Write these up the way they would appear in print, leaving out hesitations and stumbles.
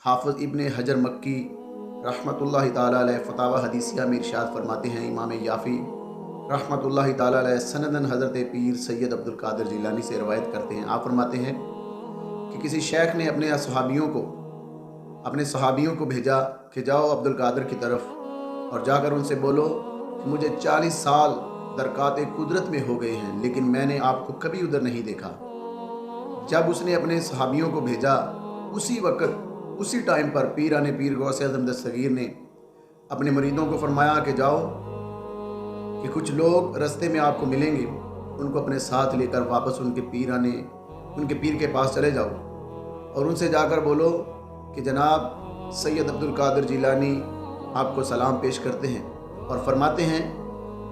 हाफ़िज़ इब्न हजर मक्की रहमतुल्लाहि ताला अलैह फ़तावा हदीसिया में इरशाद फरमाते हैं, इमाम याफ़ी रहमतुल्लाहि ताला अलैह सनदन हज़रत पीर सैयद अब्दुल कादिर जिलानी से रवायत करते हैं। आप फरमाते हैं कि किसी शेख ने अपने सहाबियों को भेजा कि जाओ अब्दुल कादिर की तरफ और जाकर उनसे बोलो कि मुझे 40 साल दरकात कुदरत में हो गए हैं, लेकिन मैंने आपको कभी उधर नहीं देखा। जब उसने अपने सहाबियों को भेजा, उसी वक्त उसी टाइम पर पीराने पीर गौसे आज़म दस्तगीर ने अपने मुरीदों को फरमाया कि जाओ कि कुछ लोग रास्ते में आपको मिलेंगे, उनको अपने साथ लेकर वापस उनके पीर के पास चले जाओ और उनसे जाकर बोलो कि जनाब सैयद अब्दुल कादिर जिलानी आपको सलाम पेश करते हैं और फरमाते हैं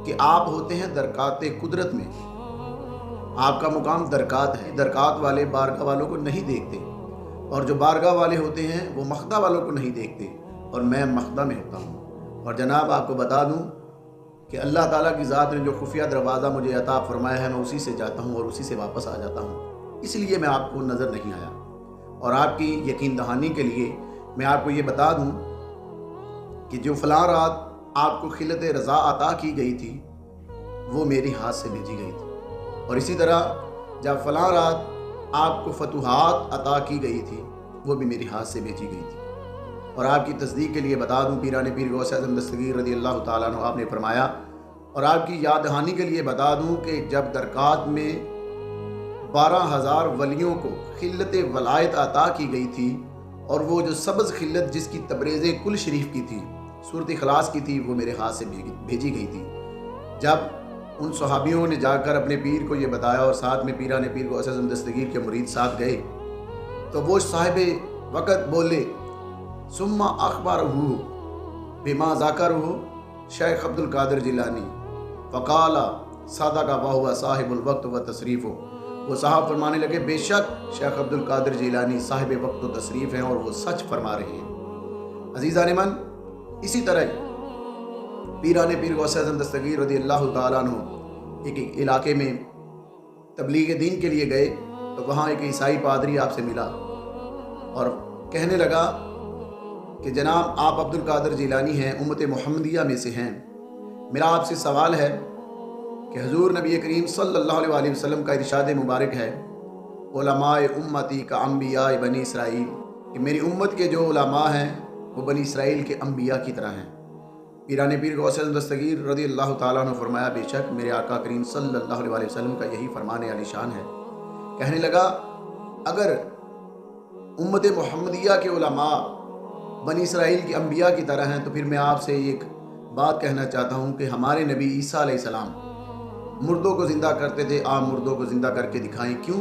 कि आप होते हैं दरकात कुदरत में, आपका मुकाम दरकात है। दरकात वाले बारगाह वालों को नहीं देखते और जो बारगाह वाले होते हैं वो मख्दा वालों को नहीं देखते, और मैं मख्दा में होता हूँ। और जनाब आपको बता दूँ कि अल्लाह ताला की ज़ात ने जो खुफिया दरवाज़ा मुझे अता फरमाया है, मैं उसी से जाता हूँ और उसी से वापस आ जाता हूँ, इसलिए मैं आपको नज़र नहीं आया। और आपकी यकीन दहानी के लिए मैं आपको ये बता दूँ कि जो फ़लाँ रात आपको खिलत रज़ा अता की गई थी वो मेरे हाथ से भेजी गई थी, और इसी तरह जब फ़लाँ रात आपको फतूहात अता की गई थी वो भी मेरे हाथ से भेजी गई थी। और आपकी तस्दीक के लिए बता दूं, पीराने पीर गौसे आज़म दस्तगीर रज़ी अल्लाह ताला अन्हु आपने फरमाया, और आपकी याद दहानी के लिए बता दूं कि जब दरकात में 12,000 वलियों को खिल्लत वलायत अता की गई थी, और वो जो सब्ज़ खिल्लत जिसकी तबरेज़ कुल शरीफ की थी, सूरत इखलास की थी, वो मेरे हाथ से भेजी गई थी। जब उन सहाबियों ने जाकर अपने पीर को ये बताया और साथ में पीराने पीर गौसे आज़म दस्तगीर के मुरीद साथ गए, तो वो साहिबे वक़्त बोले सुम्मा अखबारहू बिमा ज़ाकरहू शेख अब्दुल कादिर जिलानी फ़क़ाला सदक़ व हुवा साहिबुल वक़्त व तशरीफ़। वो साहब फरमाने लगे, बेशक शेख अब्दुल कादिर जिलानी साहिब वक़्त व तशरीफ़ हैं और वो सच फरमा रहे हैं। अज़ीज़ान मन, इसी तरह पीराने पीर गौसे आज़म दस्तगीर रज़ी अल्लाह ताला अन्हु एक इलाके में तबलीग दीन के लिए गए, तो वहाँ एक ईसाई पादरी आपसे मिला और कहने लगा कि जनाब आप अब्दुल कादिर जिलानी हैं, उम्मत मुहम्मदिया में से हैं। मेरा आपसे सवाल है कि हुज़ूर नबी करीम सल्लल्लाहु अलैहि वसल्लम का इरशाद मुबारक है, उलमाए उम्मती का अंबिया बनी इसराइल, कि मेरी उम्मत के जो उलमा हैं वो बनी इसराइल के अंबिया की तरह हैं। पीराने पीर गौसे आज़म दस्तगीर रज़ी अल्लाह ताला अन्हु फरमाया, बेशक मेरे आका करीम सल्लल्लाहु अलैहि वसल्लम का यही फरमान आलिशान है। कहने लगा, अगर उम्मत मुहम्मदिया के उलमा बनी इसराइल के अंबिया की तरह हैं, तो फिर मैं आपसे एक बात कहना चाहता हूँ कि हमारे नबी ईसा अलैहिस्सलाम मुर्दों को ज़िंदा करते थे, आप मुर्दों को ज़िंदा करके दिखाएं। क्यों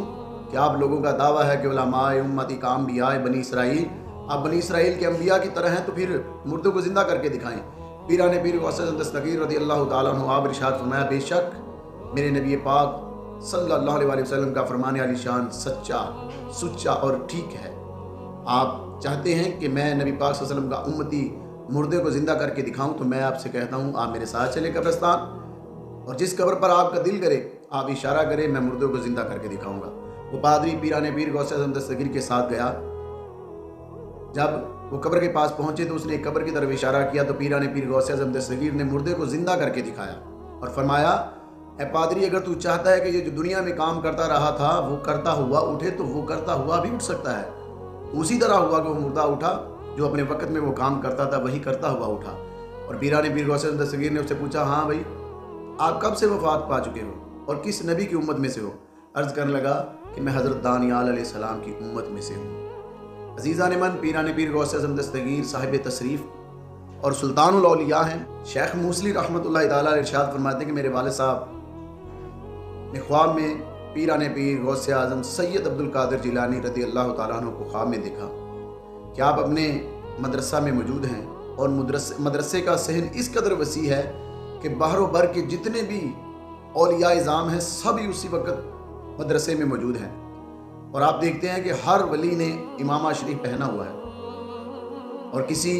कि आप लोगों का दावा है कि उलमाए उम्मती का अंबिया बनी इसराइल, आप बनी इसराइल के अंबिया की तरह हैं, तो फिर मुर्दों को ज़िंदा करके दिखाएं। पीराने पीर गौसे आज़म दस्तगीर रज़ी अल्लाह ताला अन्हु आप इरशाद फरमाया, बेशक मेरे नबी पाक सल्लल्लाहु अलैहि वसल्लम का फरमान आलिशान सच्चा, सुच्चा और ठीक है। आप चाहते हैं कि मैं नबी पाक सल्लल्लाहु अलैहि वसल्लम का उम्मती मुर्दे को ज़िंदा करके दिखाऊं, तो मैं आपसे कहता हूं आप मेरे साथ चले कब्रिस्तान, और जिस कब्र पर आपका दिल करे आप इशारा करें, मैं मुर्दों को ज़िंदा करके दिखाऊंगा। वो पादरी पीराने पीर गौसे आज़म दस्तगीर के साथ गया। जब वो कब्र के पास पहुंचे तो उसने एक कब्र की तरफ इशारा किया, तो पीराने पीर गौसे आज़म दस्तगीर ने मुर्दे को ज़िंदा करके दिखाया और फरमाया, ए पादरी, अगर तू चाहता है कि ये जो दुनिया में काम करता रहा था वो करता हुआ उठे, तो वो करता हुआ भी उठ सकता है। उसी तरह हुआ कि वो मुर्दा उठा, जो अपने वक़्त में वो काम करता था वही करता हुआ उठा। और पीराने पीर गौसे आज़म दस्तगीर ने उससे पूछा, हाँ भाई, आप कब से वफ़ात पा चुके हो और किस नबी की उम्मत में से हो? अर्ज़ करने लगा कि मैं हज़रत दानियाल अलैहिस्सलाम की उम्मत में से हूँ। अज़ीज़ान मन, पीराने पीर गौसे आज़म दस्तगीर साहिब तशरीफ़ और सुल्तानुल औलिया हैं। शेख मूसली रहमतुल्लाहि ताला इरशाद फरमाते हैं कि मेरे वालिद साहब ने ख्वाब में पीराने पीर गौसे आज़म सैयद अब्दुल कादिर जिलानी रज़ी अल्लाह ताला अन्हु को ख्वाब में देखा कि आप अपने मदरसा में मौजूद हैं, और मदरसे का सहन इस कदर वसी है कि बहरो बर के जितने भी औलिया इज़ाम हैं सभी उसी वक्त मदरसे में मौजूद हैं। और आप देखते हैं कि हर वली ने इमामा शरीफ पहना हुआ है, और किसी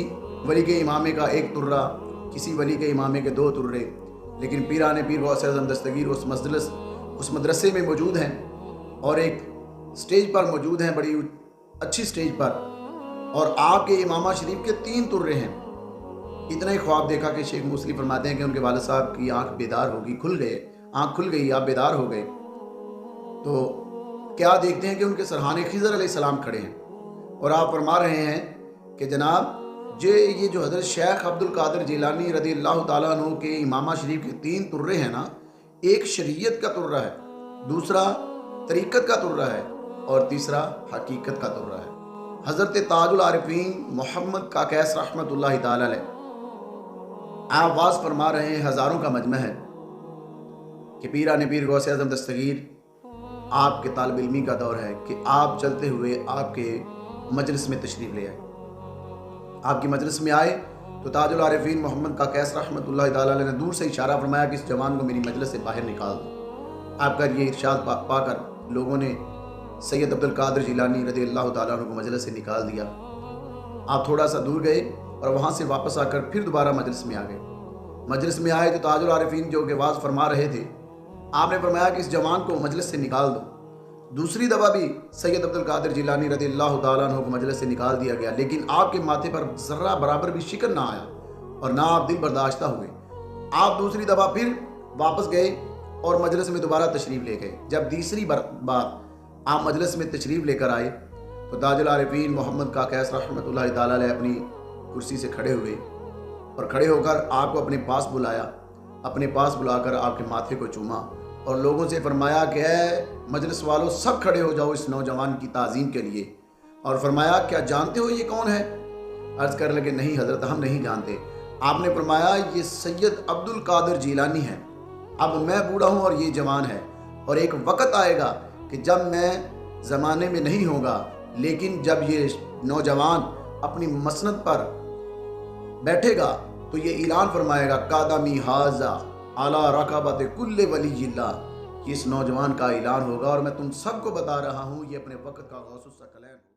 वली के इमामे का एक तुर्रा, किसी वली के इमामे के 2 तुर्रे, लेकिन पीराने पीर गौसे आज़म दस्तगीर उस मदरसे में मौजूद हैं और एक स्टेज पर मौजूद हैं, बड़ी अच्छी स्टेज पर, اور آپ کے امامہ شریف کے 3 ترے ہیں۔ اتنا ہی خواب دیکھا کہ شیخ موصلی فرماتے ہیں کہ ان کے والد صاحب کی آنکھ بیدار ہوگی، آنکھ کھل گئی، آپ بیدار ہو گئے، تو کیا دیکھتے ہیں کہ ان کے سرحانے خضر علیہ السلام کھڑے ہیں، اور آپ فرما رہے ہیں کہ جناب یہ جو حضرت شیخ عبد القادر جیلانی رضی اللہ تعالیٰ عنہ کے امامہ شریف کے 3 ترے ہیں نا، ایک شریعت کا ترہ ہے، دوسرا طریقت کا ترہ ہے، اور تیسرا حقیقت کا ترہ ہے۔ حضرت تاج العارفین محمد کاکیس رحمۃ اللہ تعالیٰ علیہ آپ واز فرما رہے ہیں، ہزاروں کا مجمع ہے کہ پیران پیر غوث اعظم دستگیر آپ کے طالب علمی کا دور ہے کہ آپ چلتے ہوئے آپ کے مجلس میں تشریف لے آئے۔ آپ کی مجلس میں آئے تو تاج العارفین محمد کاکیس رحمۃ اللہ تعالیٰ علیہ نے دور سے اشارہ فرمایا کہ اس جوان کو میری مجلس سے باہر نکال دو۔ آپ کا یہ ارشاد پا کر لوگوں نے سید عبد القادر جیلانی رضی اللہ تعالیٰ عنہ کو مجلس سے نکال دیا۔ آپ تھوڑا سا دور گئے اور وہاں سے واپس آ کر پھر دوبارہ مجلس میں آ گئے۔ مجلس میں آئے تو تاج العارفین جو کہ واز فرما رہے تھے، آپ نے فرمایا کہ اس جوان کو مجلس سے نکال دو۔ دوسری دفعہ بھی سید عبد القادر جیلانی رضی اللہ تعالیٰ عنہ کو مجلس سے نکال دیا گیا، لیکن آپ کے ماتھے پر ذرہ برابر بھی شکن نہ آیا اور نہ آپ دل برداشتہ ہوئے۔ آپ دوسری دفعہ پھر واپس گئے اور مجلس میں دوبارہ تشریف لے گئے۔ جب تیسری بار آپ مجلس میں تشریف لے کر آئے تو تاج العارفین محمد کاکیس رحمۃ اللہ تعالیٰ علیہ اپنی کرسی سے کھڑے ہوئے اور کھڑے ہو کر آپ کو اپنے پاس بلایا، اپنے پاس بلا کر آپ کے ماتھے کو چوما اور لوگوں سے فرمایا کہ اے مجلس والوں سب کھڑے ہو جاؤ اس نوجوان کی تعظیم کے لیے، اور فرمایا کیا جانتے ہو یہ کون ہے؟ عرض کرنے لگے نہیں حضرت ہم نہیں جانتے۔ آپ نے فرمایا یہ سید عبد القادر جیلانی ہے، اب میں بوڑھا ہوں اور یہ جوان ہے، اور ایک وقت آئے گا کہ جب میں زمانے میں نہیں ہوگا، لیکن جب یہ نوجوان اپنی مسند پر بیٹھے گا تو یہ اعلان فرمائے گا قادمی ھذا علی رقبۃ کل ولی اللہ، اس نوجوان کا اعلان ہوگا، اور میں تم سب کو بتا رہا ہوں یہ اپنے وقت کا غوث الثقلین